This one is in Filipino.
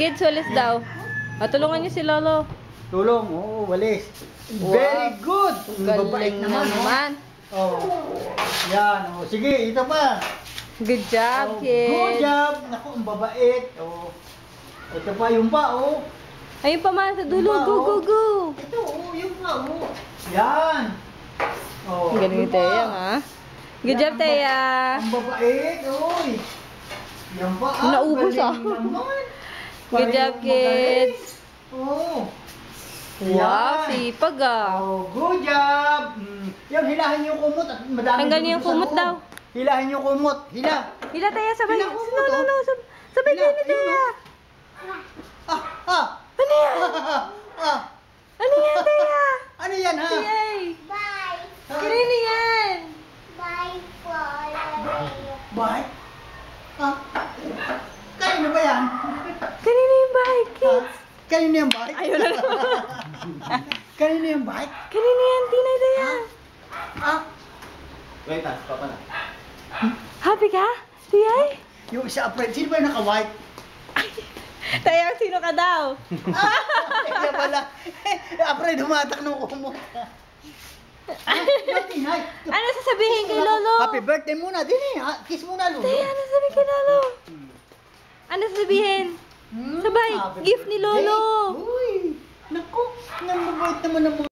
Kids, walis daw. Tulungan niyo si Lolo. Tulong, oo, walis. Wow. Very good. Babait Galing naman, naman. oh. Yan, oh. Sige, ito pa. Good job, Oh, kids. good job. Naku, ang babait. Oh. Ito pa, yung pa, oh. Ayun pa man sa dulo. Yung pa, Go, go, oh. go. Ito, oh, yung pa, oh. Yan. Oh, Galing ni yung pa. Teya, ha? Good Yan, job, Teya. Ang babait, oy. Yan pa, Naubos, galing ah. naman. Good job, Parang kids. magaling. Oh. Wow, Yan. sipag ah. Oh, good job. Yan, hilahin yung kumot at madami. Tanggal niyo yung dito sa kumot loob. daw. Hilahin yung kumot. Hila. Hila, Teya, sabay. Hila, No, kumot, no, oh. no. Sabay Hila, kayo ni ayun, Teya. Ah, ah. Ano yan? Ah. Ano yan, Teya? Ano yan, ha? Yay! Bye. Kanino yan? Bye for Bye. Ah. Kanino ba yan? Kanino yung bike, Ha? kids? Kanino yung bike? Ayun na lang. Kanino yung bike? Kanino yan, Tina, Teya? Ah. Wait, papa na. Happy ka? Teya? Yung isa, Fred. Sino ba yung naka-white? Teya, sino ka daw? Kaya pala. Apre, dumatak nung kumot. Tinay. Ano sasabihin kay Lolo? Happy birthday muna. Dini, ha? Kiss muna, Lolo. Teya, ano sasabihin kay Lolo? Ano sasabihin? Sabay, Happy gift ni birthday. Lolo. Uy, naku, nang mabait naman ang mga